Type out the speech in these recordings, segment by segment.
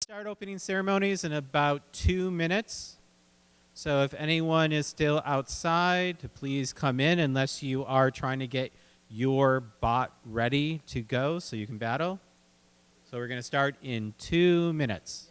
Start opening ceremonies in about 2 minutes. So if anyone is still outside, please come in unless you are trying to get your bot ready to go so you can battle. So we're going to start in 2 minutes.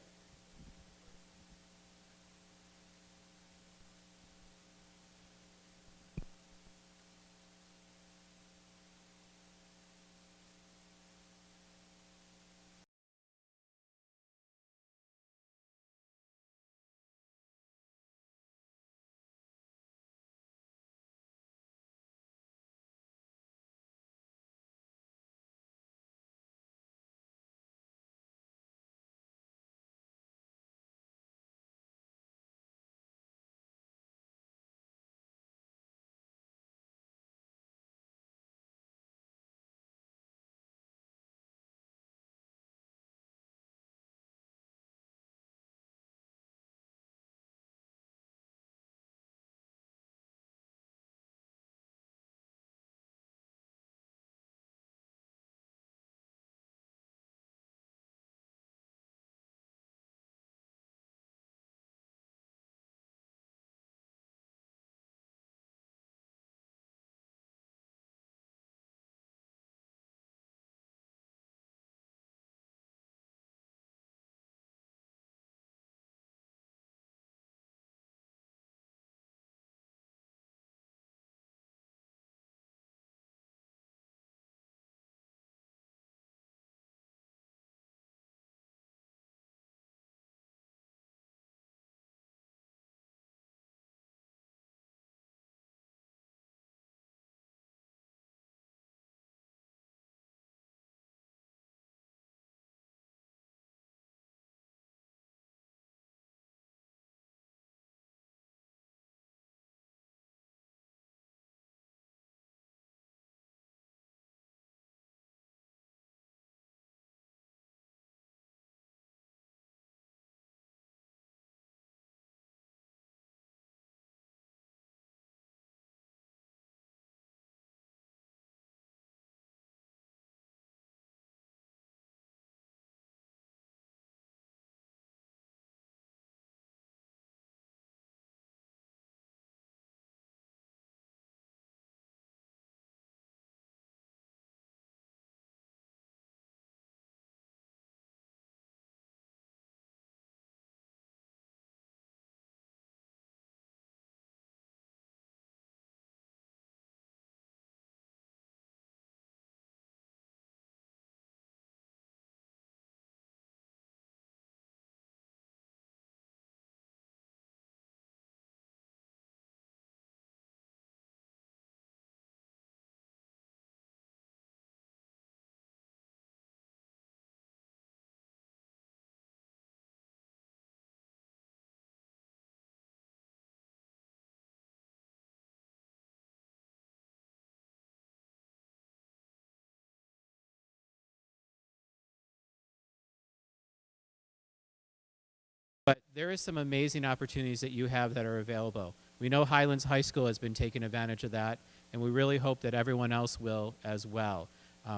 But there is some amazing opportunities that you have that are available. We know Highlands High School has been taking advantage of that, and we really hope that everyone else will as well.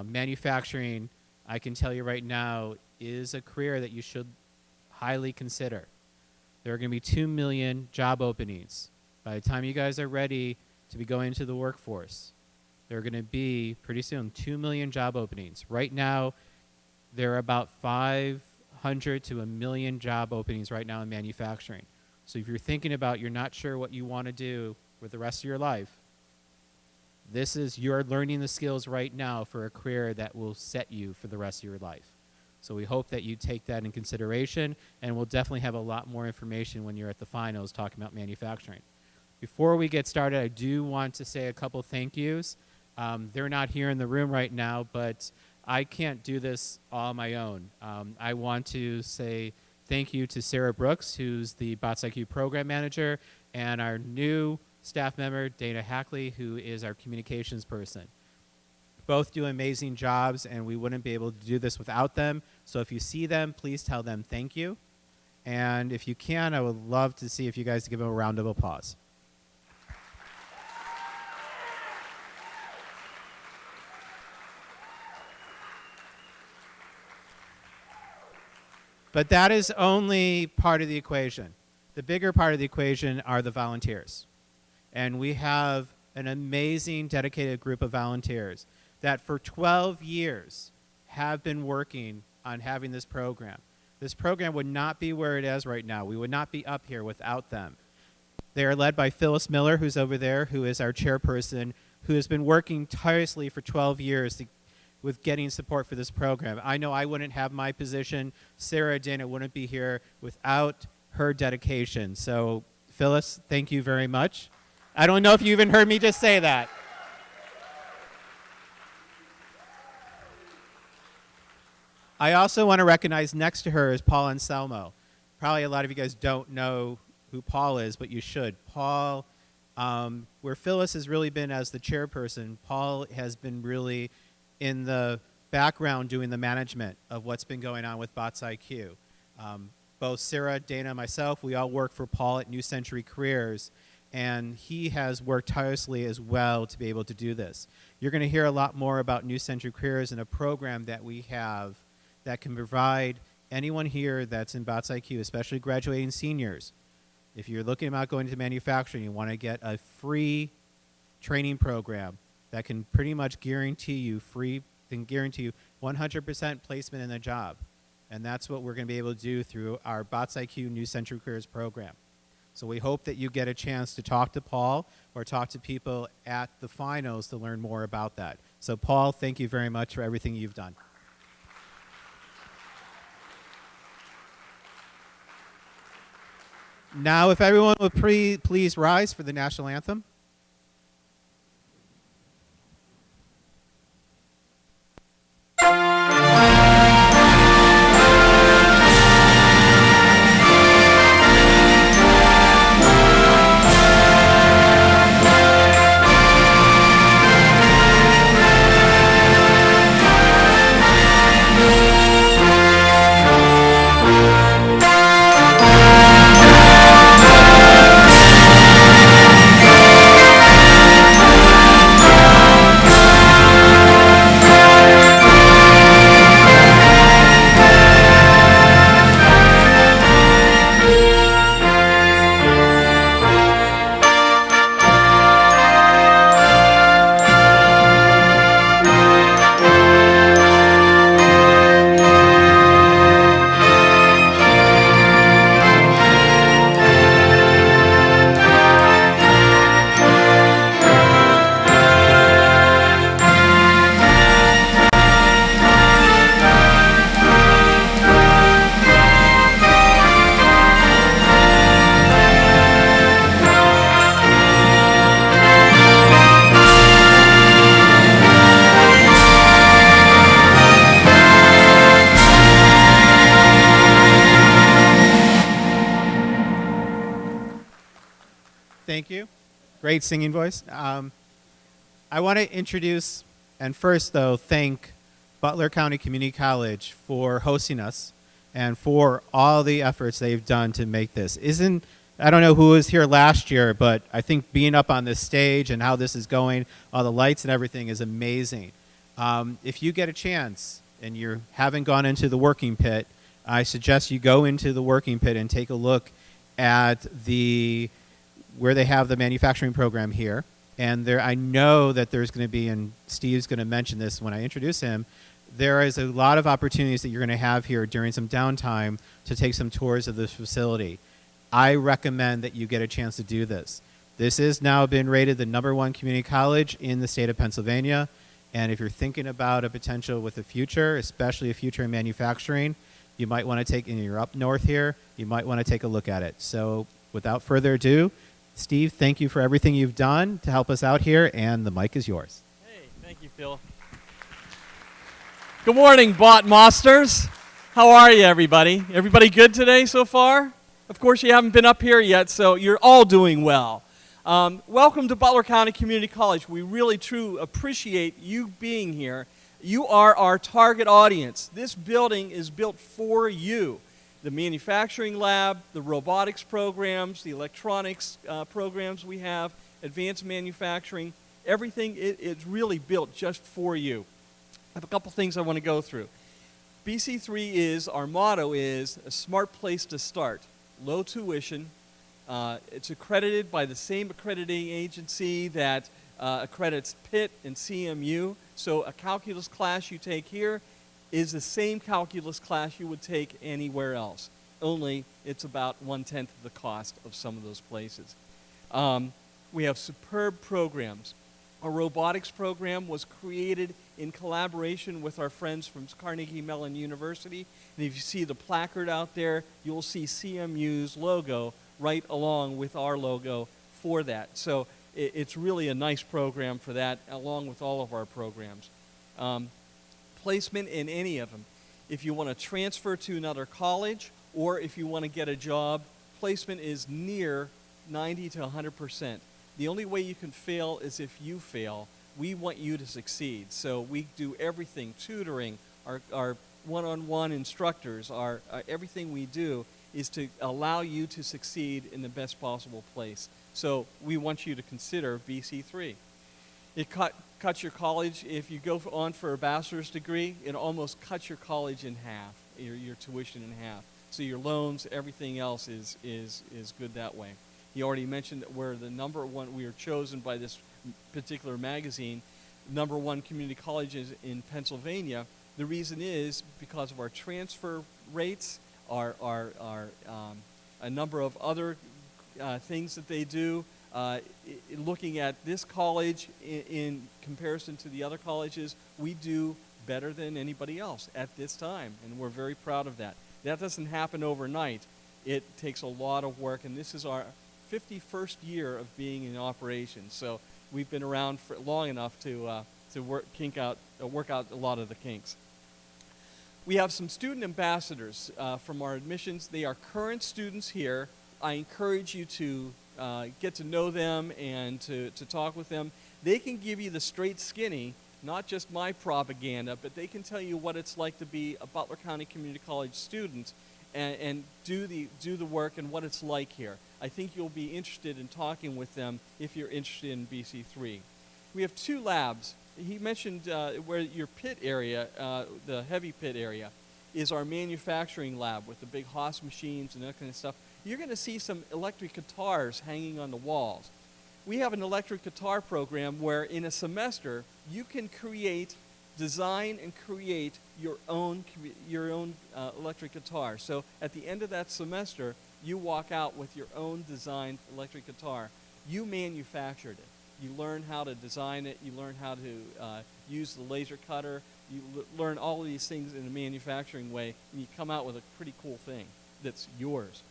Manufacturing, I can tell you right now, is a career that you should highly consider. There are going to be 2 million job openings. By the time you guys are ready to be going into the workforce, there are going to be, pretty soon, 2 million job openings. Right now, there are about 500 to 1 million job openings right now in manufacturing. So if you're thinking about you're not sure what you want to do with the rest of your life, you're learning the skills right now for a career that will set you for the rest of your life. So we hope that you take that in consideration, and we'll definitely have a lot more information when you're at the finals talking about manufacturing. Before we get started, I do want to say a couple thank yous. They're not here in the room right now, but I can't do this all on my own. I want to say thank you to Sarah Brooks, who's the Bouts IQ program manager, and our new staff member, Dana Hackley, who is our communications person. Both do amazing jobs, and we wouldn't be able to do this without them. So if you see them, please tell them thank you. And if you can, I would love to see if you guys give them a round of applause. But that is only part of the equation. The bigger part of the equation are the volunteers. And we have an amazing, dedicated group of volunteers that for 12 years have been working on having this program. This program would not be where it is right now. We would not be up here without them. They are led by Phyllis Miller, who's over there, who is our chairperson, who has been working tirelessly for 12 years with getting support for this program. I know I wouldn't have my position. Sarah Dana wouldn't be here without her dedication. So, Phyllis, thank you very much. I don't know if you even heard me just say that. I also want to recognize next to her is Paul Anselmo. Probably a lot of you guys don't know who Paul is, but you should. Paul, where Phyllis has really been as the chairperson, Paul has been really in the background doing the management of what's been going on with Bouts IQ. Both Sarah, Dana, and myself, we all work for Paul at New Century Careers, and he has worked tirelessly as well to be able to do this. You're going to hear a lot more about New Century Careers and a program that we have that can provide anyone here that's in Bouts IQ, especially graduating seniors. If you're looking about going into manufacturing, you want to get a free training program that can pretty much guarantee you 100% placement in the job. And that's what we're going to be able to do through our Bouts IQ New Century Careers program. So we hope that you get a chance to talk to Paul or talk to people at the finals to learn more about that. So Paul, thank you very much for everything you've done. Now, if everyone would please rise for the national anthem. Thank you. Great singing voice. I want to introduce and first, though, thank Butler County Community College for hosting us and for all the efforts they've done to make this. I don't know who was here last year, but I think being up on this stage and how this is going, all the lights and everything is amazing. If you get a chance and you haven't gone into the working pit, I suggest you go into the working pit and take a look at where they have the manufacturing program here. And I know that there's going to be, and Steve's going to mention this when I introduce him, there is a lot of opportunities that you're going to have here during some downtime to take some tours of this facility. I recommend that you get a chance to do this. This has now been rated the #1 community college in the state of Pennsylvania. And if you're thinking about a potential with a future, especially a future in manufacturing, you might want to and you're up north here, you might want to take a look at it. So without further ado, Steve, thank you for everything you've done to help us out here, and the mic is yours. Hey, thank you, Phil. Good morning, Bot Masters. How are you, everybody? Everybody good today so far? Of course, you haven't been up here yet, so you're all doing well. Welcome to Butler County Community College. We really, truly appreciate you being here. You are our target audience. This building is built for you. The manufacturing lab, the robotics programs, the electronics programs we have, advanced manufacturing, everything is really built just for you. I have a couple things I want to go through. BC3 is, our motto is, a smart place to start. Low tuition. It's accredited by the same accrediting agency that accredits Pitt and CMU. So a calculus class you take here is the same calculus class you would take anywhere else. Only it's about 1/10 of the cost of some of those places. We have superb programs. Our robotics program was created in collaboration with our friends from Carnegie Mellon University. And if you see the placard out there, you'll see CMU's logo right along with our logo for that. So it's really a nice program for that, along with all of our programs. Placement in any of them. If you want to transfer to another college or if you want to get a job, placement is near 90 to 100%. The only way you can fail is if you fail. We want you to succeed. So we do everything, tutoring, our one-on-one instructors, everything we do is to allow you to succeed in the best possible place. So we want you to consider BC3. It cuts your college, if you go on for a bachelor's degree, it almost cuts your college in half, your tuition in half. So your loans, everything else is good that way. He already mentioned that we're the number one, we are chosen by this particular magazine, number one community colleges in Pennsylvania. The reason is because of our transfer rates, a number of other things that they do. Looking at this college in comparison to the other colleges, we do better than anybody else at this time, and we're very proud of that. That doesn't happen overnight. It takes a lot of work, and this is our 51st year of being in operation. So we've been around for long enough to work out a lot of the kinks. We have some student ambassadors from our admissions. They are current students here. I encourage you to get to know them and to talk with them. They can give you the straight skinny, not just my propaganda, but they can tell you what it's like to be a Butler County Community College student and do the work and what it's like here. I think you'll be interested in talking with them if you're interested in BC3. We have 2 labs. He mentioned where your pit area, the heavy pit area, is our manufacturing lab with the big Haas machines and that kind of stuff. You're going to see some electric guitars hanging on the walls. We have an electric guitar program where in a semester you can design and create your own electric guitar. So at the end of that semester, you walk out with your own designed electric guitar. You manufactured it. You learn how to design it. You learn how to use the laser cutter. You learn all of these things in a manufacturing way, and you come out with a pretty cool thing that's yours.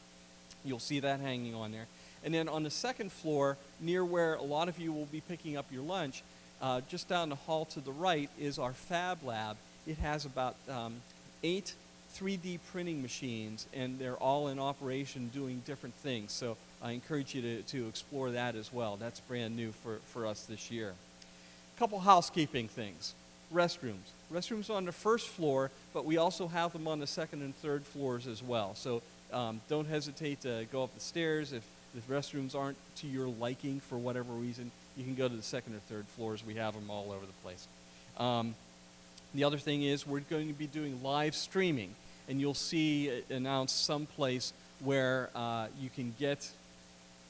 You'll see that hanging on there. And then on the second floor, near where a lot of you will be picking up your lunch, just down the hall to the right is our Fab Lab. It has about 8 3D printing machines, and they're all in operation doing different things. So I encourage you to explore that as well. That's brand new for us this year. A couple housekeeping things. Restrooms. Restrooms on the first floor, but we also have them on the second and third floors as well. So don't hesitate to go up the stairs. If the restrooms aren't to your liking for whatever reason, you can go to the second or third floors. We have them all over the place. The other thing is we're going to be doing live streaming, and you'll see it announced someplace where you can get,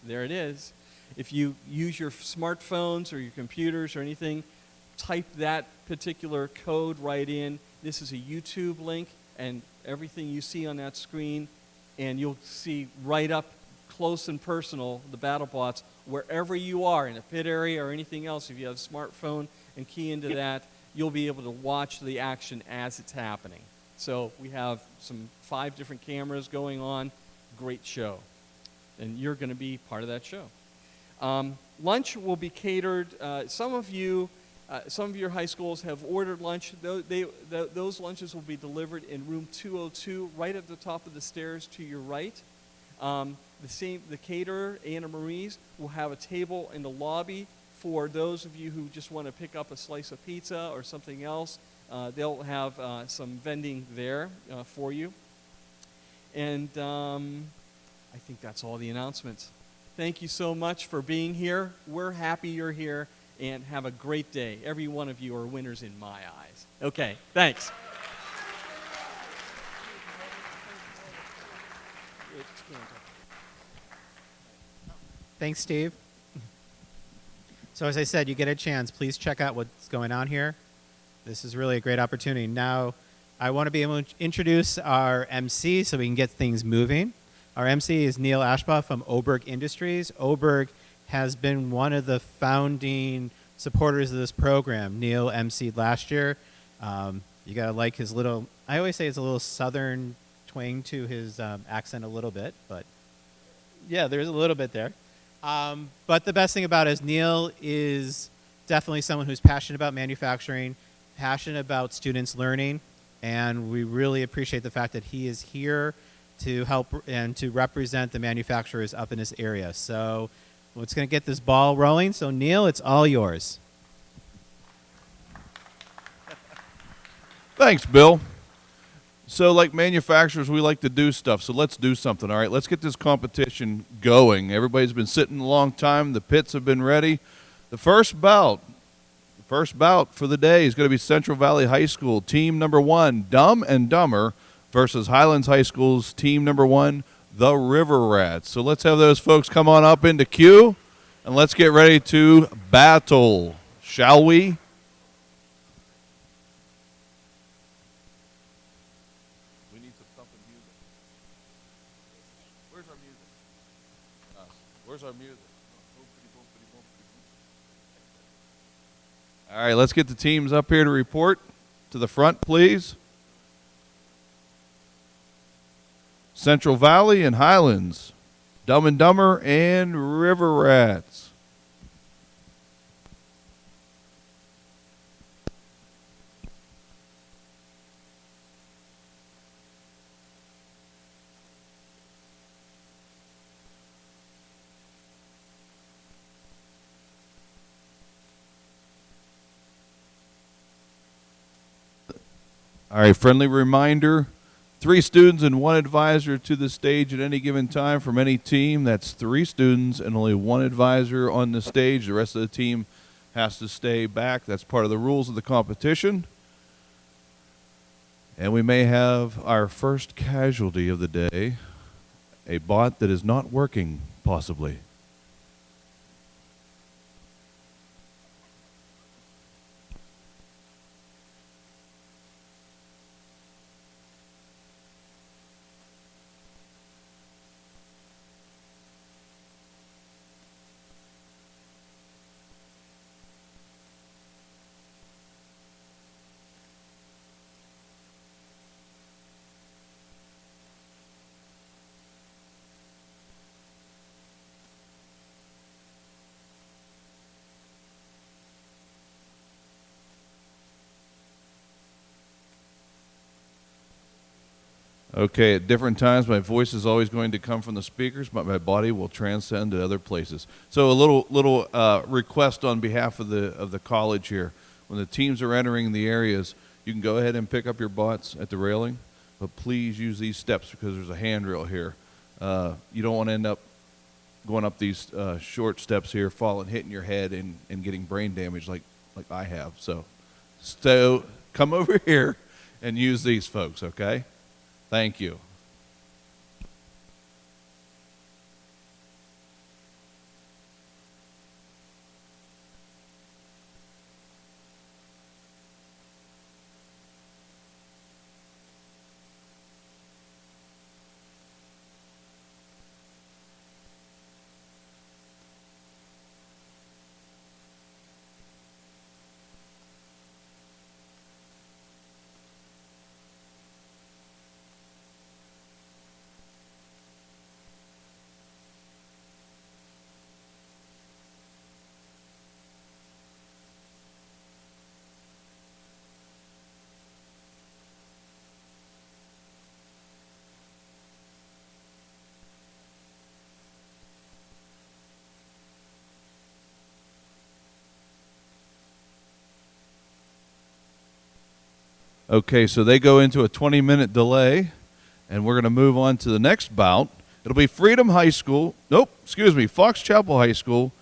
there it is. If you use your smartphones or your computers or anything, type that particular code right in. This is a YouTube link, and everything you see on that screen, and you'll see right up close and personal the BattleBots wherever you are in a pit area or anything else. If you have a smartphone and key into that, you'll be able to watch the action as it's happening. So we have 5 different cameras going on. Great show. And you're going to be part of that show. Lunch will be catered. Some of your high schools have ordered lunch. Those lunches will be delivered in room 202, right at the top of the stairs to your right. The caterer, Anna Marie's, will have a table in the lobby for those of you who just want to pick up a slice of pizza or something else. They'll have some vending there for you. And I think that's all the announcements. Thank you so much for being here. We're happy you're here, and have a great day. Every one of you are winners in my eyes. Okay, thanks. Thanks, Steve. So as I said, you get a chance. Please check out what's going on here. This is really a great opportunity. Now, I want to be able to introduce our MC so we can get things moving. Our MC is Neil Ashbaugh from Oberg Industries. Oberg has been one of the founding supporters of this program. Neil MC'd last year. You got to like his little, I always say it's a little southern twang to his accent a little bit, but yeah, there's a little bit there. But the best thing about it is Neil is definitely someone who's passionate about manufacturing, passionate about students learning, and we really appreciate the fact that he is here to help and to represent the manufacturers up in this area. So it's going to get this ball rolling. So Neil, it's all yours. Thanks, Bill. So like manufacturers, we like to do stuff, so let's do something, all right? Let's get this competition going. Everybody's been sitting a long time. The pits have been ready. The first bout for the day is going to be Central Valley High School, team number 1, Dumb and Dumber, versus Highlands High School's team number 1, the River Rats. So let's have those folks come on up into queue, and let's get ready to battle, shall we? Where's our music? All right, let's get the teams up here to report. To the front, please. Central Valley and Highlands. Dumb and Dumber and River Rats. All right, friendly reminder, 3 students and 1 advisor to the stage at any given time from any team. That's 3 students and only 1 advisor on the stage. The rest of the team has to stay back. That's part of the rules of the competition. And we may have our first casualty of the day, a bot that is not working, possibly. Okay, at different times, my voice is always going to come from the speakers, but my body will transcend to other places. So a little request on behalf of the college here. When the teams are entering the areas, you can go ahead and pick up your bots at the railing, but please use these steps because there's a handrail here. You don't want to end up going up these short steps here, falling, hitting your head, and getting brain damage like I have. So come over here and use these, folks, okay? Thank you. Okay, so they go into a 20-minute delay, and we're going to move on to the next bout. It'll be Freedom High School. Nope, excuse me, Fox Chapel High School.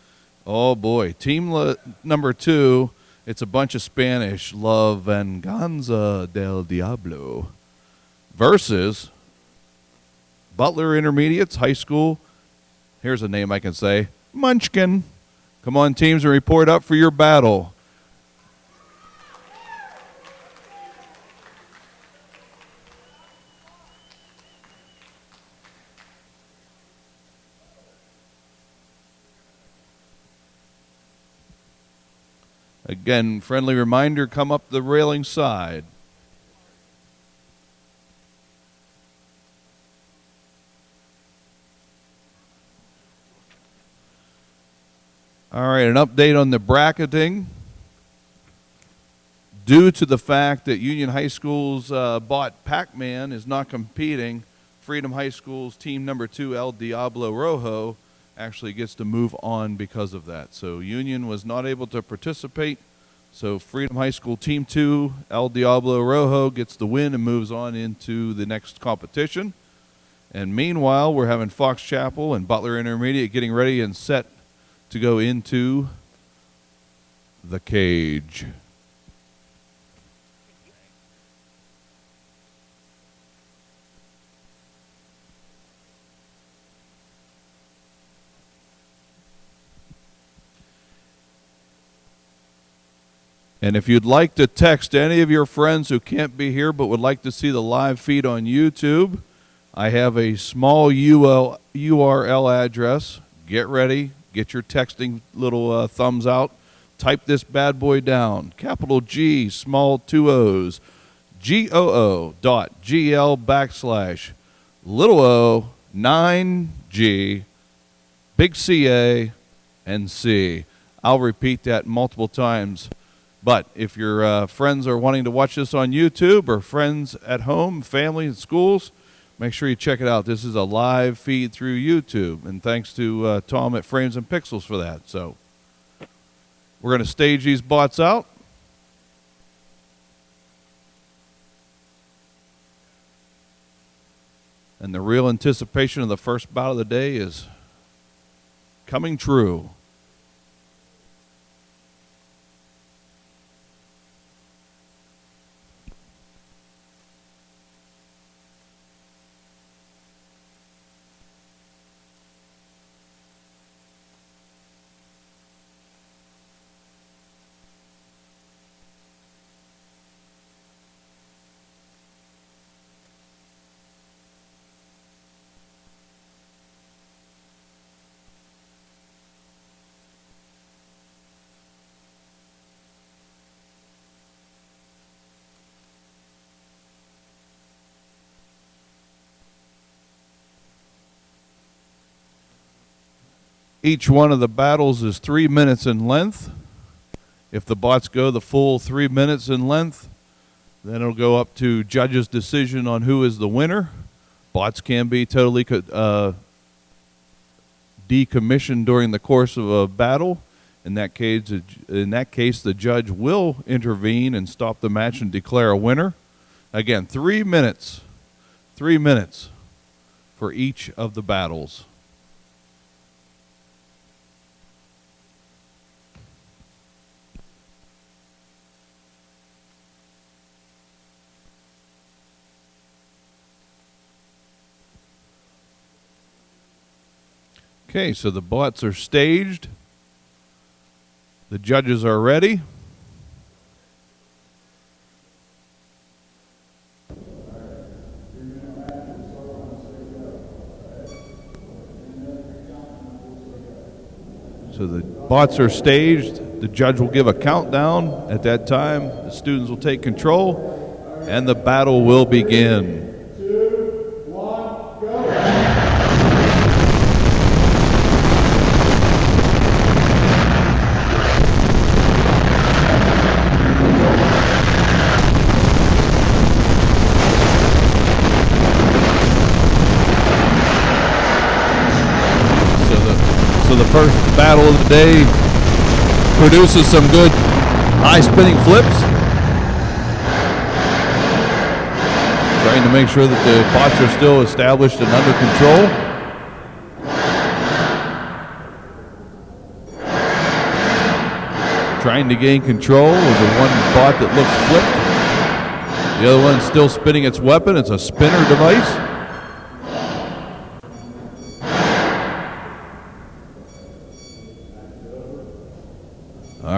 Oh, boy. Team number 2, it's a bunch of Spanish. La Venganza del Diablo versus Butler Intermediates High School. Here's a name I can say, Munchkin. Come on, teams, and report up for your battle. Again, friendly reminder, come up the railing side. All right, an update on the bracketing. Due to the fact that Union High School's bought Pac-Man is not competing, Freedom High School's team number 2, El Diablo Rojo, actually gets to move on because of that. So Union was not able to participate. So Freedom High School Team 2, El Diablo Rojo, gets the win and moves on into the next competition. And meanwhile, we're having Fox Chapel and Butler Intermediate getting ready and set to go into the cage. And if you'd like to text any of your friends who can't be here but would like to see the live feed on YouTube, I have a small URL address. Get ready. Get your texting little thumbs out. Type this bad boy down. Capital G, small 2 O's, GOO.GL/ little o 9G, big CA, and C. I'll repeat that multiple times. But if your friends are wanting to watch this on YouTube or friends at home, family, and schools, make sure you check it out. This is a live feed through YouTube, and thanks to Tom at Frames and Pixels for that. So we're going to stage these bots out. And the real anticipation of the first bout of the day is coming true. Each one of the battles is 3 minutes in length. If the bots go the full 3 minutes in length, then it'll go up to judges' decision on who is the winner. Bots can be totally decommissioned during the course of a battle. In that case, the judge will intervene and stop the match and declare a winner. Again, 3 minutes. 3 minutes for each of the battles. Okay, so the bots are staged. The judges are ready. So the bots are staged. The judge will give a countdown. At that time, the students will take control, and the battle will begin. The first battle of the day produces some good high spinning flips. Trying to make sure that the bots are still established and under control. Trying to gain control with the one bot that looks flipped. The other one's still spinning its weapon. It's a spinner device.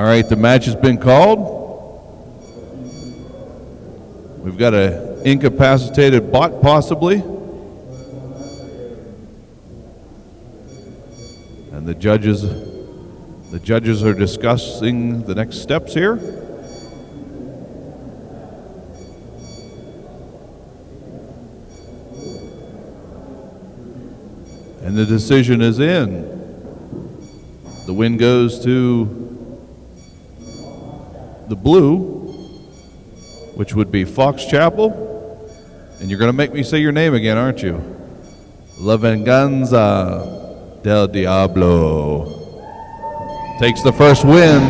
right, the match has been called. We've got an incapacitated bot, possibly. And the judges are discussing the next steps here. And the decision is in. The win goes to the blue, which would be Fox Chapel. And you're going to make me say your name again, aren't you? La Venganza del Diablo. Takes the first win.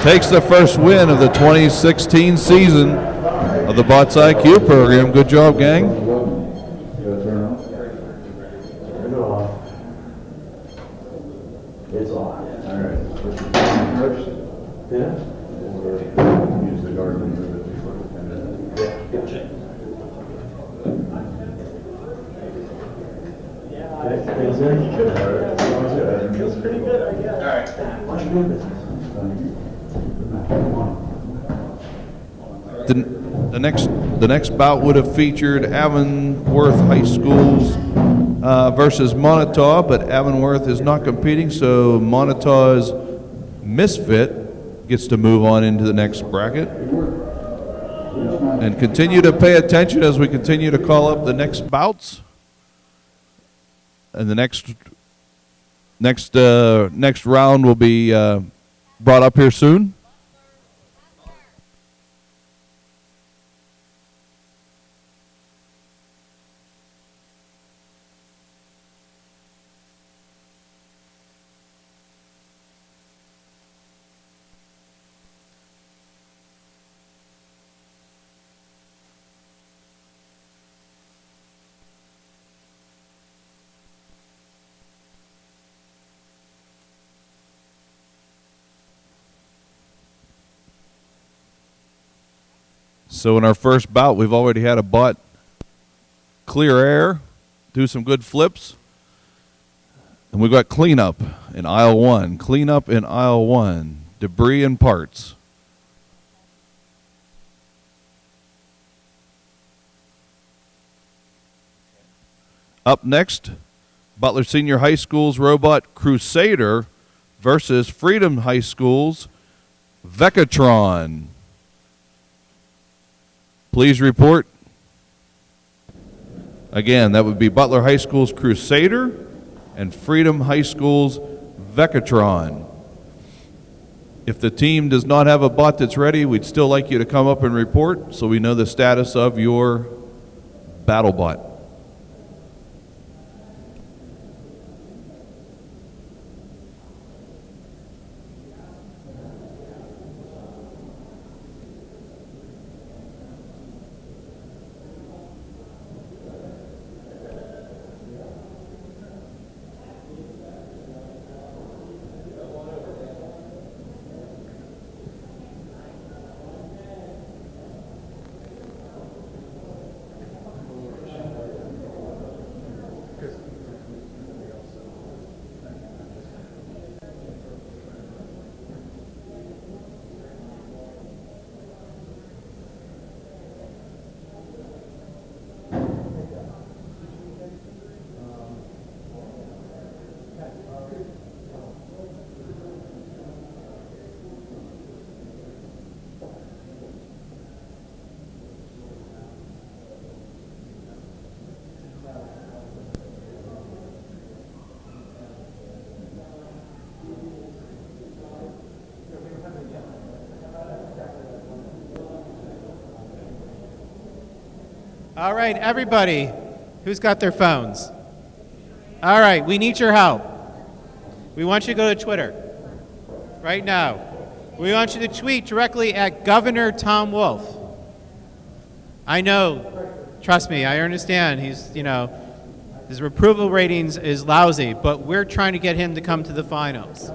Takes the first win of the 2016 season of the Bouts IQ program. Good job, gang. It's on. All right. First. Yeah. Use the guard and move it before the 10 minutes. Yeah. Gotcha. Okay. Feels good. All right. Sounds good. Feels pretty good, I guess. All right. Why don't you do business? The next bout would have featured Avonworth High School's versus Montauk, but Avonworth is not competing, so Montauk's Misfit gets to move on into the next bracket. And continue to pay attention as we continue to call up the next bouts. And the next round will be brought up here soon. So in our first bout, we've already had a bot clear air, do some good flips. And we've got cleanup in aisle one. Cleanup in aisle one. Debris and parts. Up next, Butler Senior High School's robot Crusader versus Freedom High School's Vecatron. Please report. Again, that would be Butler High School's Crusader and Freedom High School's Vecatron. If the team does not have a bot that's ready, we'd still like you to come up and report so we know the status of your battle bot. All right, everybody, who's got their phones? All right, we need your help. We want you to go to Twitter right now. We want you to tweet directly at Governor Tom Wolf. I know, trust me, I understand he's, his approval ratings is lousy, but we're trying to get him to come to the finals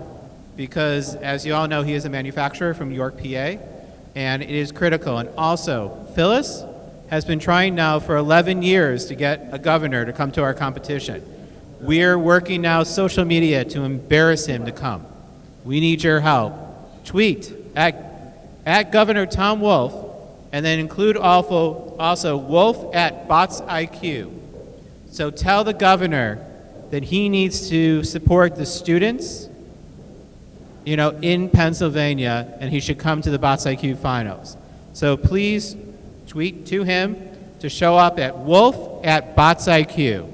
because, as you all know, he is a manufacturer from York, PA, and it is critical. And also, Phyllis has been trying now for 11 years to get a governor to come to our competition. We're working now social media to embarrass him to come. We need your help. tweet at Governor Tom Wolf, and then include also Wolf at Bots IQ. So tell the governor that he needs to support the students, in Pennsylvania, and he should come to the Bots IQ finals. So please tweet to him to show up at Wolf at Bots IQ.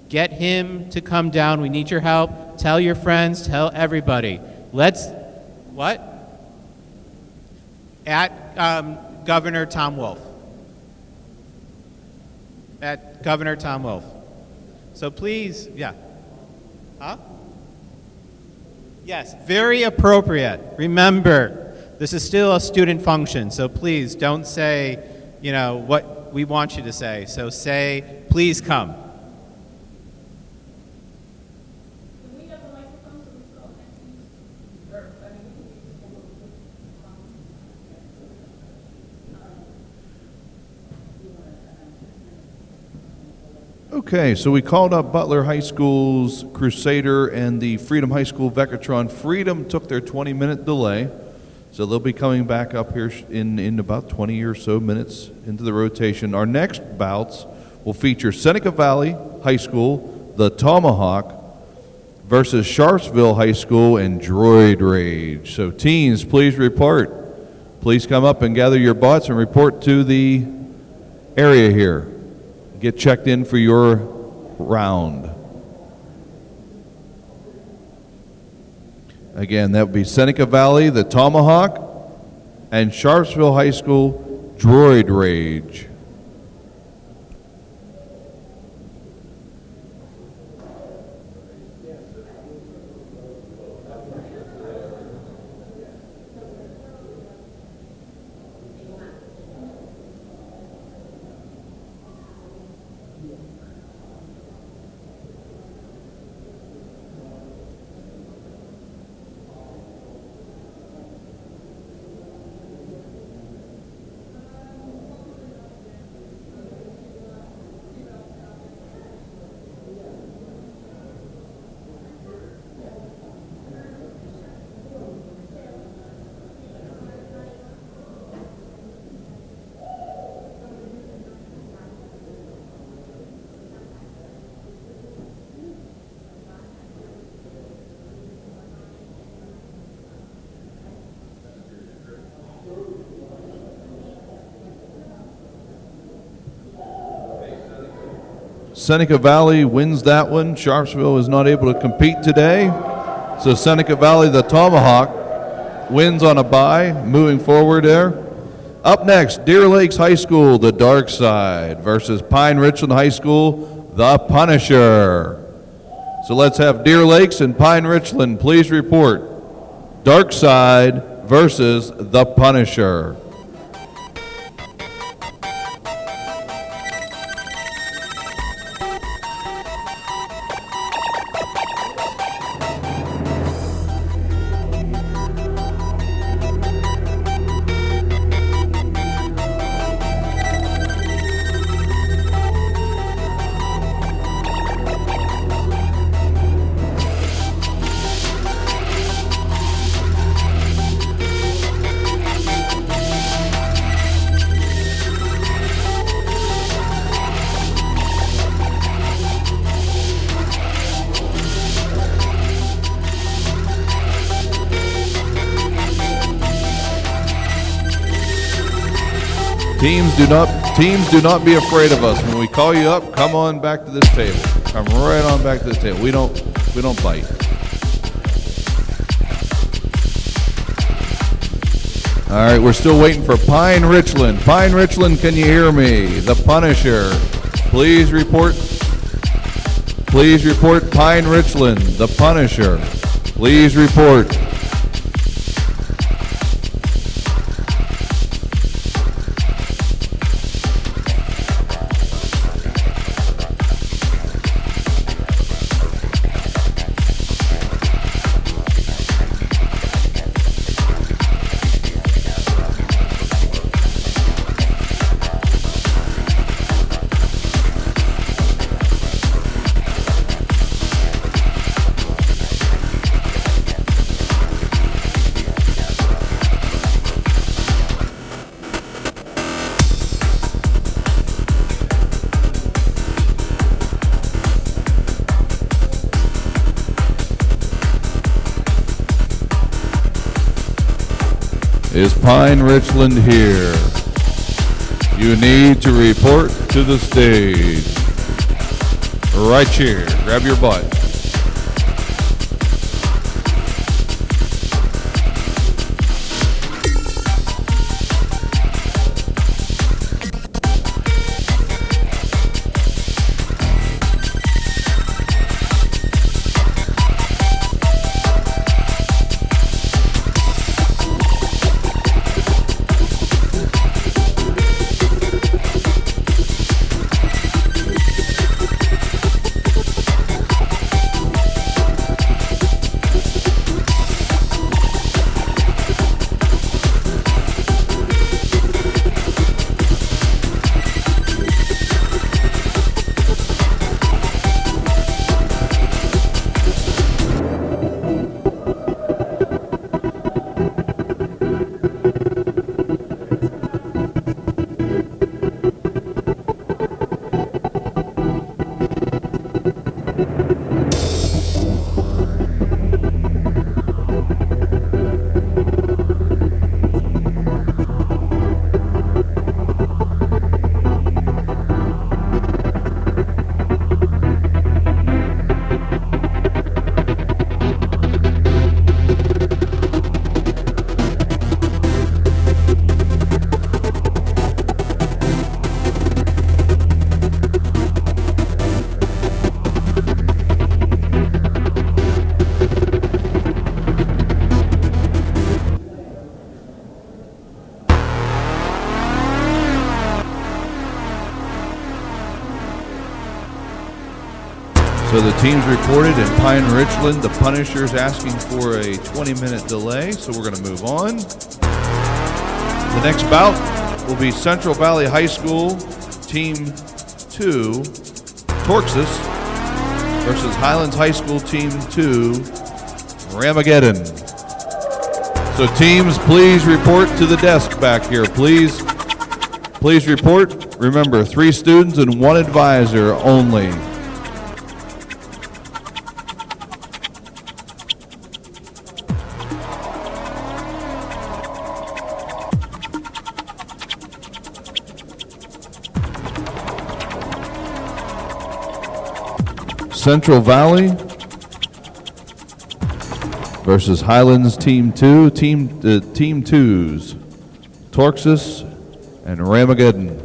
Get him to come down. We need your help. Tell your friends. Tell everybody. What? At Governor Tom Wolf. At Governor Tom Wolf. So please, yeah. Huh? Yes, very appropriate. Remember, this is still a student function, so please don't say, what we want you to say. So say, please come. Okay, so we called up Butler High School's Crusader and the Freedom High School Vectron. Freedom took their 20-minute delay, so they'll be coming back up here in about 20 or so minutes into the rotation. Our next bouts will feature Seneca Valley High School, the Tomahawk, versus Sharpsville High School and Droid Rage. So teens, please report. Please come up and gather your bots and report to the area here. Get checked in for your round. Again, that would be Seneca Valley, the Tomahawk, and Sharpsville High School, Droid Rage. Seneca Valley wins that one. Sharpsville is not able to compete today. So Seneca Valley, the Tomahawk, wins on a bye, moving forward there. Up next, Deer Lakes High School, the Dark Side, versus Pine Richland High School, the Punisher. So let's have Deer Lakes and Pine Richland please report. Dark Side versus the Punisher. Teams do not be afraid of us. When we call you up, come on back to this table. Come right on back to this table. We don't bite. All right, we're still waiting for Pine Richland. Pine Richland, can you hear me? The Punisher. Please report. Please report Pine Richland, the Punisher. Please report. Is Pine Richland here? You need to report to the stage. Right here. Grab your butt. So the teams reported in Pine Richland. The Punishers asking for a 20-minute delay, so we're going to move on. The next bout will be Central Valley High School Team 2, Torxus, versus Highlands High School Team 2, Ramageddon. So teams, please report to the desk back here. Please report. Remember, 3 students and 1 advisor only. Central Valley versus Highlands Team 2, Team 2s, Torxus and Ramageddon.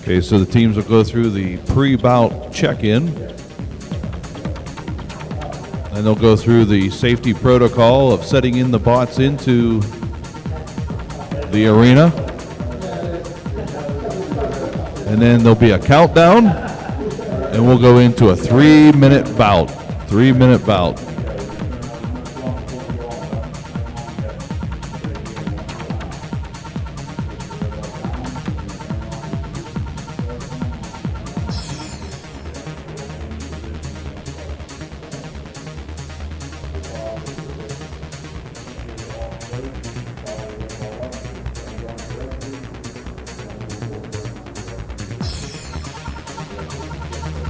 Okay, so the teams will go through the pre-bout check-in. And they'll go through the safety protocol of setting in the bots into the arena. And then there'll be a countdown, and we'll go into a 3-minute bout. 3-minute bout.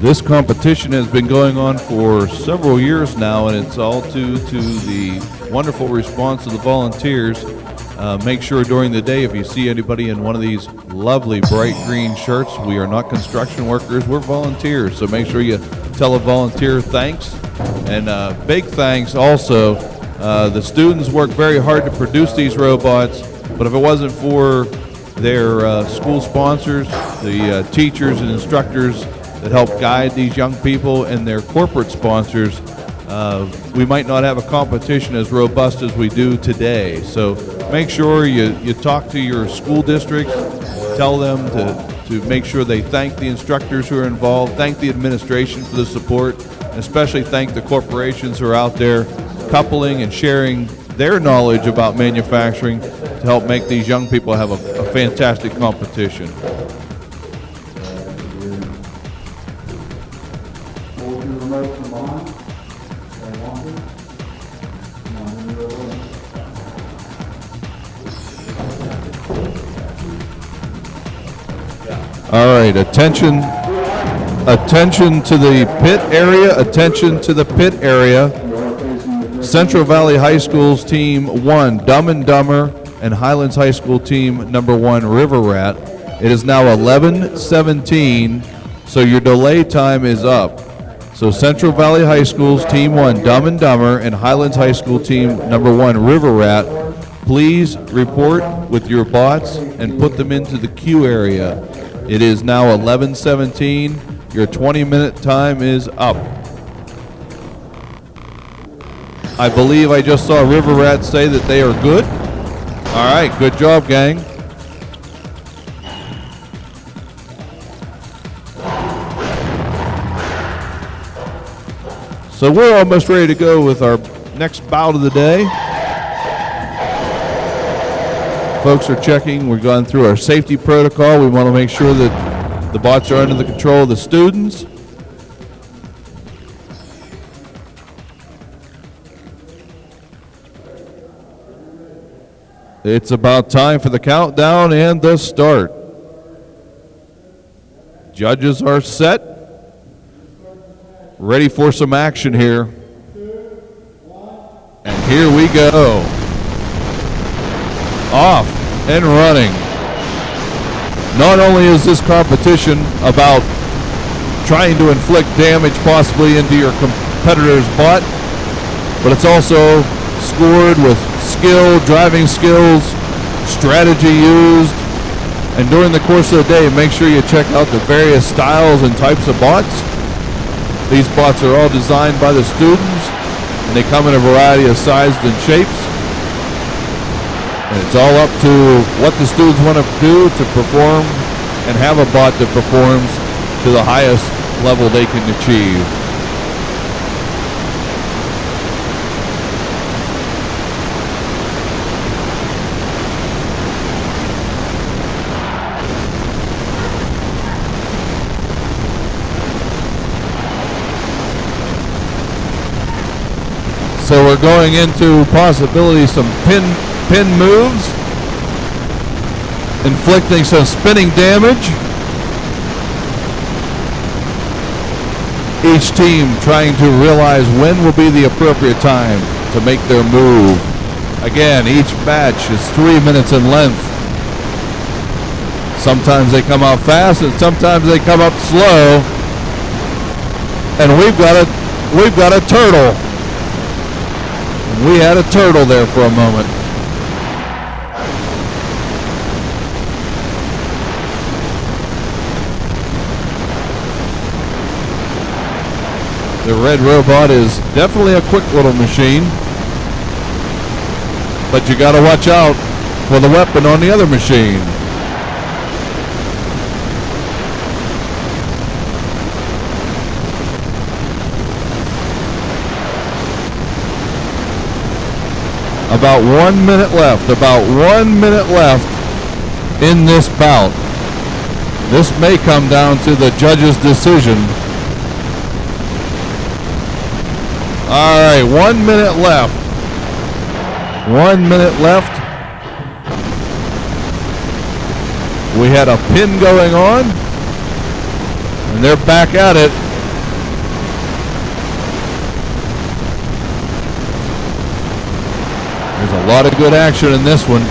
This competition has been going on for several years now, and it's all due to the wonderful response of the volunteers. Make sure during the day, if you see anybody in one of these lovely bright green shirts, we are not construction workers, we're volunteers. So make sure you tell a volunteer thanks. And big thanks also, the students work very hard to produce these robots, but if it wasn't for their school sponsors, the teachers and instructors that help guide these young people, and their corporate sponsors, we might not have a competition as robust as we do today. So make sure you talk to your school districts, tell them to make sure they thank the instructors who are involved, thank the administration for the support, and especially thank the corporations who are out there coupling and sharing their knowledge about manufacturing to help make these young people have a fantastic competition. Hold your remote from on. Stay longer. Come on, in the middle. All right, attention to the pit area, attention to the pit area. Central Valley High School's team 1, Dumb and Dumber, and Highlands High School team number 1, River Rat. It is now 11:17, so your delay time is up. So Central Valley High School's team 1, Dumb and Dumber, and Highlands High School team number 1, River Rat, please report with your bots and put them into the queue area. It is now 11:17. Your 20-minute time is up. I believe I just saw River Rat say that they are good. All right, good job, gang. So we're almost ready to go with our next bout of the day. Folks are checking. We've gone through our safety protocol. We want to make sure that the bots are under the control of the students. It's about time for the countdown and the start. Judges are set. Ready for some action here. And here we go. Off and running. Not only is this competition about trying to inflict damage possibly into your competitor's butt, but it's also scored with skill, driving skills, strategy used, and during the course of the day, make sure you check out the various styles and types of bots. These bots are all designed by the students, and they come in a variety of sizes and shapes. And it's all up to what the students want to do to perform and have a bot that performs to the highest level they can achieve. So we're going into possibly some pin moves, inflicting some spinning damage. Each team trying to realize when will be the appropriate time to make their move. Again, each batch is 3 minutes in length. Sometimes they come out fast and sometimes they come up slow. And we've got a turtle. We had a turtle there for a moment. The red robot is definitely a quick little machine, but you got to watch out for the weapon on the other machine. About 1 minute left, in this bout. This may come down to the judge's decision. All right, 1 minute left. 1 minute left. We had a pin going on, and they're back at it. There's a lot of good action in this one.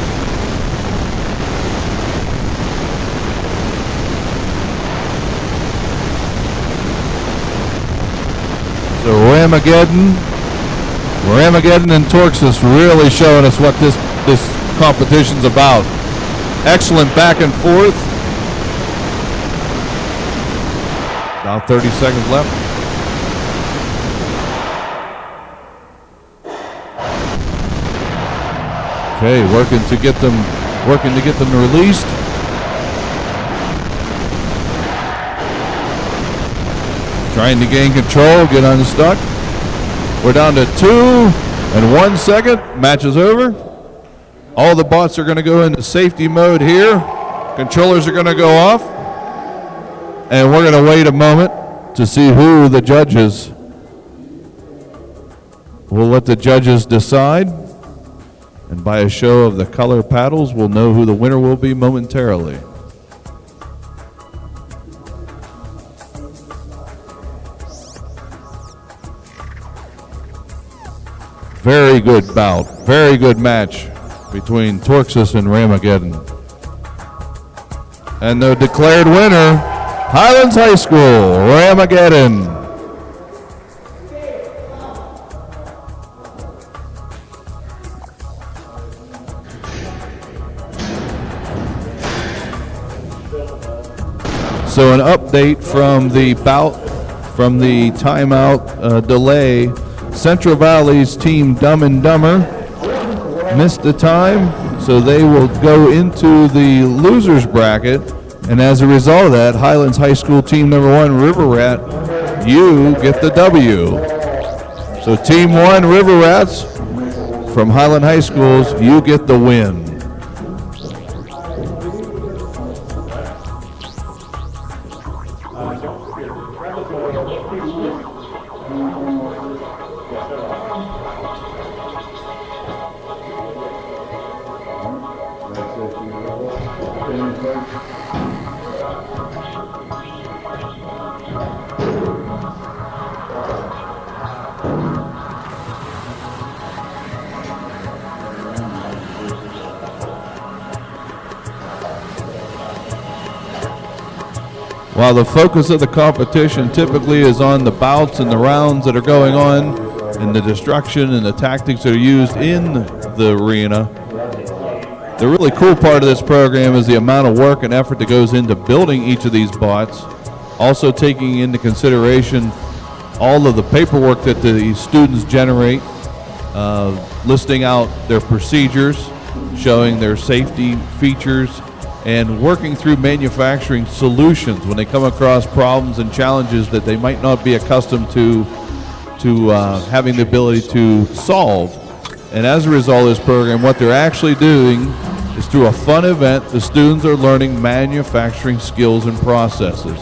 So Ramageddon and Torxus really showing us what this competition's about. Excellent back and forth. About 30 seconds left. Okay, working to get them released. Trying to gain control, get unstuck. We're down to 2 and 1 second. Match is over. All the bots are going to go into safety mode here. Controllers are going to go off. And we're going to wait a moment to see who the judges. We'll let the judges decide. And by a show of the color paddles, we'll know who the winner will be momentarily. Very good bout, very good match between Torxus and Ramageddon. And the declared winner, Highlands High School, Ramageddon. So an update from the bout, from the timeout delay. Central Valley's team Dumb and Dumber missed the time, so they will go into the losers bracket. And as a result of that, Highlands High School team number 1, River Rat, you get the W. So team 1, River Rats from Highland High Schools, you get the win. While the focus of the competition typically is on the bouts and the rounds that are going on and the destruction and the tactics that are used in the arena, the really cool part of this program is the amount of work and effort that goes into building each of these bots, also taking into consideration all of the paperwork that the students generate, listing out their procedures, showing their safety features, and working through manufacturing solutions when they come across problems and challenges that they might not be accustomed to having the ability to solve. And as a result of this program, what they're actually doing is through a fun event, the students are learning manufacturing skills and processes.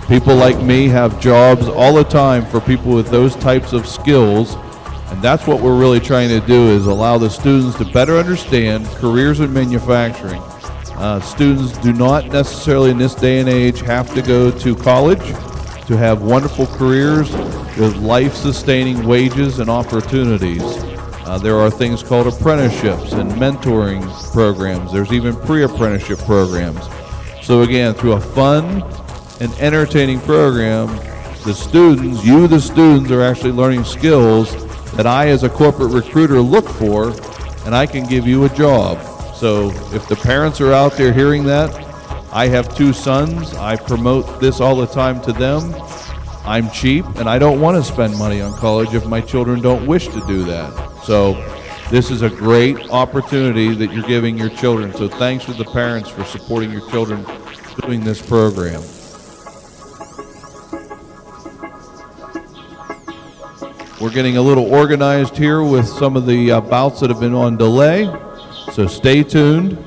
People like me have jobs all the time for people with those types of skills, and that's what we're really trying to do, is allow the students to better understand careers in manufacturing. Students do not necessarily in this day and age have to go to college to have wonderful careers with life-sustaining wages and opportunities. There are things called apprenticeships and mentoring programs. There's even pre-apprenticeship programs. So again, through a fun and entertaining program, the students are actually learning skills that I as a corporate recruiter look for, and I can give you a job. So if the parents are out there hearing that, I have 2 sons. I promote this all the time to them. I'm cheap, and I don't want to spend money on college if my children don't wish to do that. So this is a great opportunity that you're giving your children. So thanks to the parents for supporting your children doing this program. We're getting a little organized here with some of the bouts that have been on delay. So stay tuned,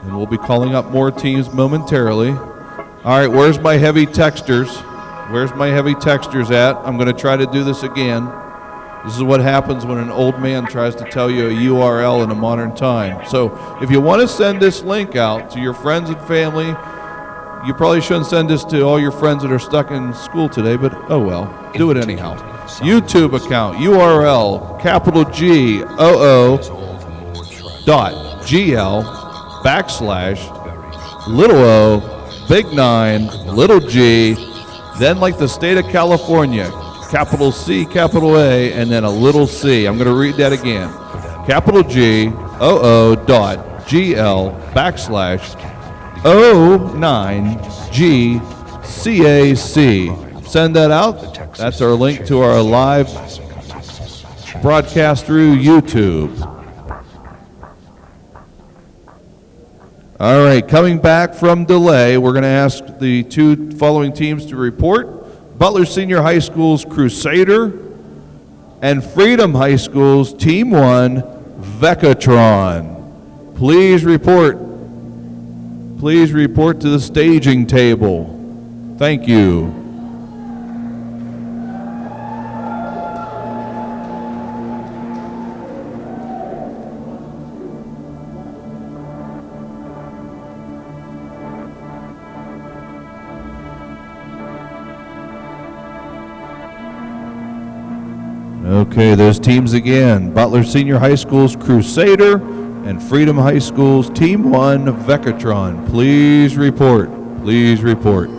and we'll be calling up more teams momentarily. All right, where's my heavy texters? Where's my heavy texters at? I'm going to try to do this again. This is what happens when an old man tries to tell you a URL in a modern time. So if you want to send this link out to your friends and family, you probably shouldn't send this to all your friends that are stuck in school today, but oh well, do it anyhow. YouTube account, URL, capital GOO.GL/little o, big 9, little g, then like the state of California, capital C, capital A, and then a little c. I'm going to read that again. Capital GOO.GL/09GCAC. Send that out. That's our link to our live broadcast through YouTube. All right, coming back from delay, we're going to ask the two following teams to report. Butler Senior High School's Crusader and Freedom High School's Team 1 Vecatron. Please report. Please report to the staging table. Thank you. Okay, those teams again. Butler Senior High School's Crusader and Freedom High School's Team 1 Vecatron. Please report. Please report.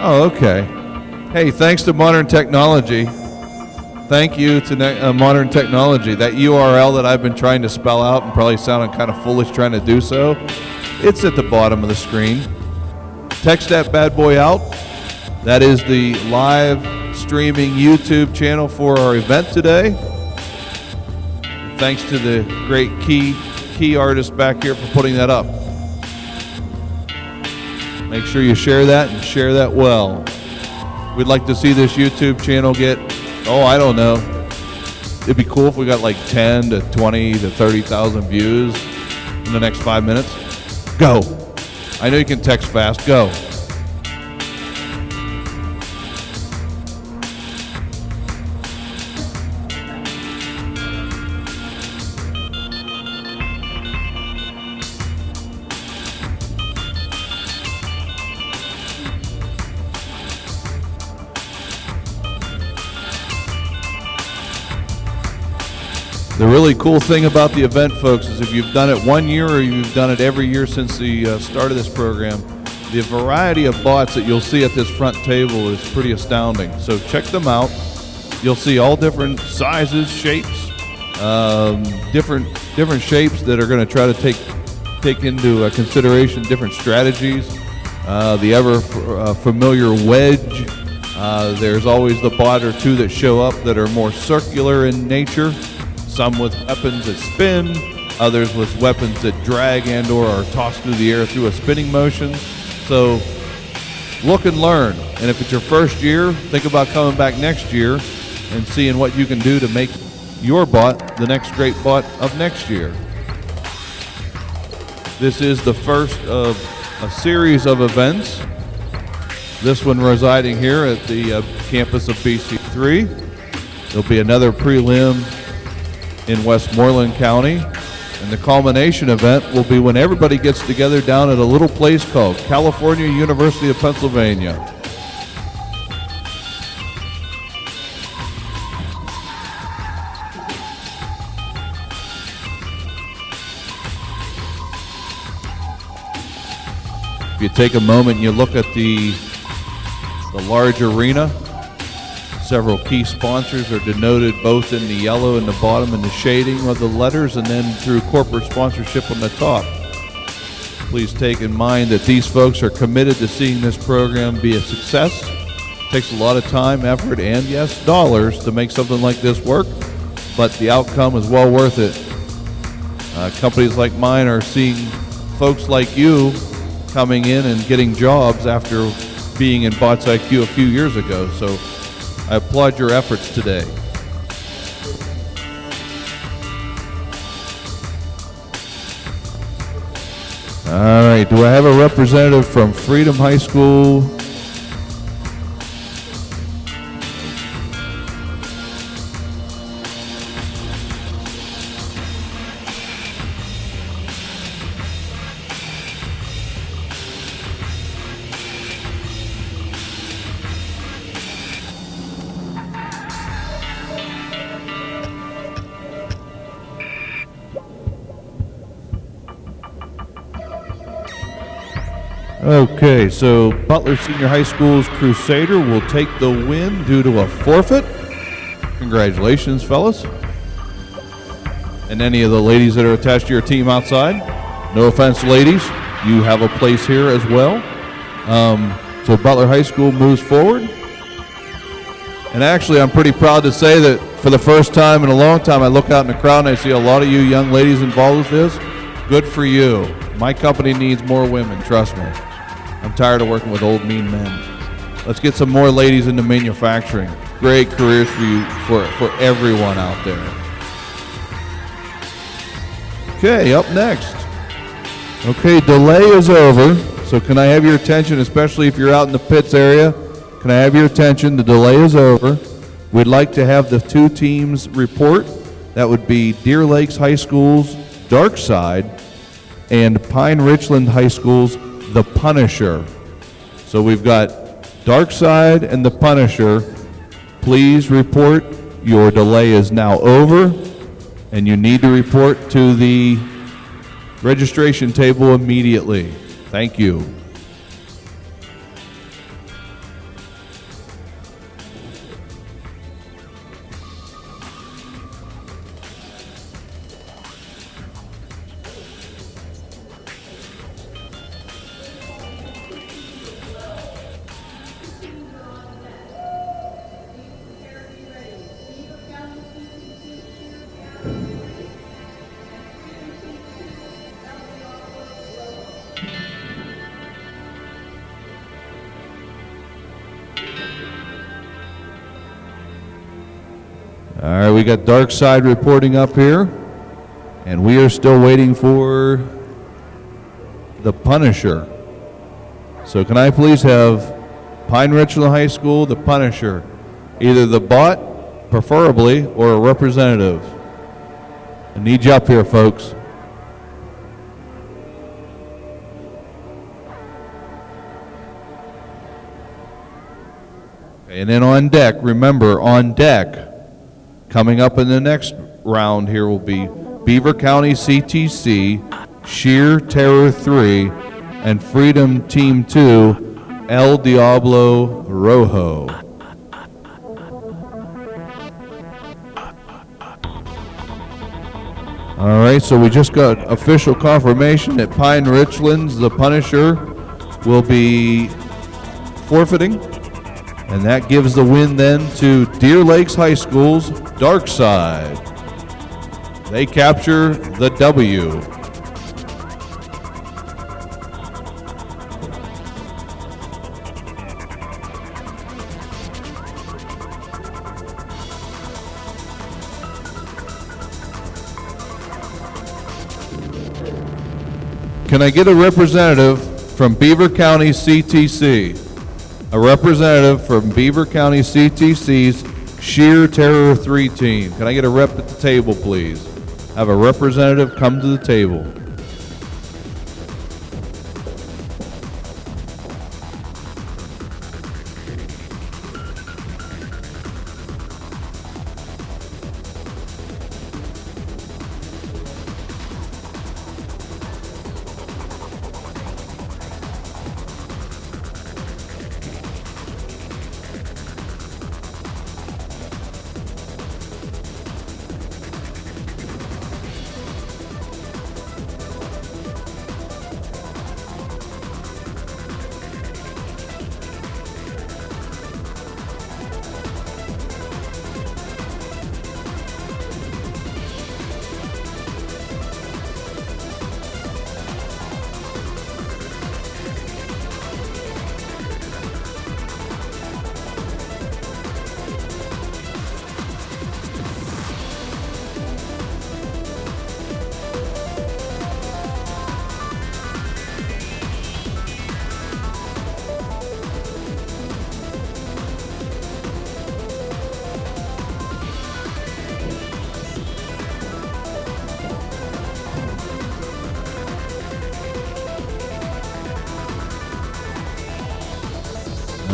Oh, okay. Hey, thanks to modern technology. Thank you to modern technology. That URL that I've been trying to spell out and probably sounded kind of foolish trying to do so, it's at the bottom of the screen. Text that bad boy out. That is the live streaming YouTube channel for our event today. Thanks to the great key artist back here for putting that up. Make sure you share that and share that well. We'd like to see this YouTube channel get, I don't know. It'd be cool if we got like 10 to 20 to 30,000 views in the next 5 minutes. Go. I know you can text fast. Go. The really cool thing about the event, folks, is if you've done it 1 year or you've done it every year since the start of this program, the variety of bots that you'll see at this front table is pretty astounding. So check them out. You'll see all different sizes, shapes, different shapes that are going to try to take into consideration different strategies. The ever familiar wedge. There's always the bot or two that show up that are more circular in nature. Some with weapons that spin, others with weapons that drag and or are tossed through the air through a spinning motion. So look and learn. And if it's your first year, think about coming back next year and seeing what you can do to make your bot the next great bot of next year. This is the first of a series of events. This one residing here at the campus of BC3. There'll be another prelim in Westmoreland County, and the culmination event will be when everybody gets together down at a little place called California University of Pennsylvania. If you take a moment and you look at the large arena, several key sponsors are denoted both in the yellow in the bottom and the shading of the letters, and then through corporate sponsorship on the top. Please take in mind that these folks are committed to seeing this program be a success. It takes a lot of time, effort, and yes, dollars to make something like this work, but the outcome is well worth it. Companies like mine are seeing folks like you coming in and getting jobs after being in Bots IQ a few years ago, so I applaud your efforts today. All right, do I have a representative from Freedom High School? Okay, so Butler Senior High School's Crusader will take the win due to a forfeit. Congratulations, fellas. And any of the ladies that are attached to your team outside, no offense, ladies, you have a place here as well. So Butler High School moves forward. And actually, I'm pretty proud to say that for the first time in a long time, I look out in the crowd and I see a lot of you young ladies involved with this. Good for you. My company needs more women, trust me. I'm tired of working with old, mean men. Let's get some more ladies into manufacturing. Great careers for you, for everyone out there. Okay, up next. Okay, delay is over. So can I have your attention, especially if you're out in the pits area? Can I have your attention? The delay is over. We'd like to have the two teams report. That would be Deer Lakes High School's Dark Side and Pine Richland High School's The Punisher. So we've got Dark Side and The Punisher. Please report. Your delay is now over, and you need to report to the registration table immediately. Thank you. All right, we got Dark Side reporting up here, and we are still waiting for the Punisher. So can I please have Pine Richland High School, the Punisher, either the bot, preferably, or a representative? I need you up here, folks. Okay, and then on deck, remember, on deck, coming up in the next round here will be Beaver County CTC, Sheer Terror 3, and Freedom Team 2, El Diablo Rojo. All right, so we just got official confirmation that Pine Richlands, the Punisher, will be forfeiting. And that gives the win then to Deer Lakes High School's Dark Side. They capture the W. Can I get a representative from Beaver County CTC? A representative from Beaver County CTC's Sheer Terror 3 team. Can I get a rep at the table, please? Have a representative come to the table.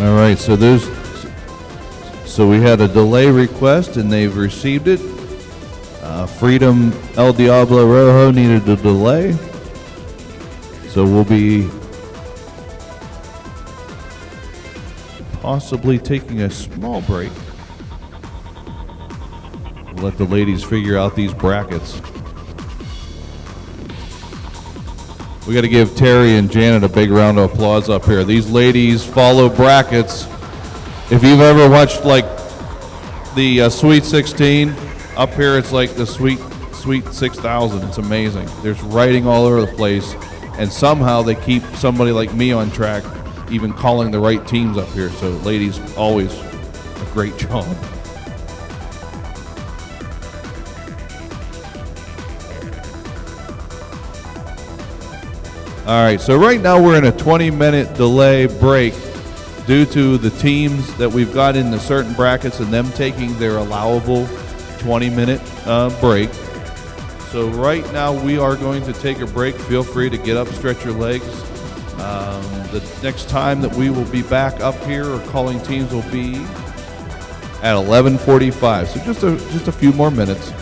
All right, so we had a delay request and they've received it. Freedom El Diablo Rojo needed a delay, so we'll be possibly taking a small break. We'll let the ladies figure out these brackets. We got to give Terry and Janet a big round of applause up here. These ladies follow brackets. If you've ever watched like the Sweet 16, up here it's like the Sweet 6,000. It's amazing. There's writing all over the place, and somehow they keep somebody like me on track, even calling the right teams up here. So ladies, always a great job. All right, so right now we're in a 20-minute delay break due to the teams that we've got in the certain brackets and them taking their allowable 20-minute break. So right now we are going to take a break. Feel free to get up, stretch your legs. The next time that we will be back up here or calling teams will be at 11:45. So just a few more minutes.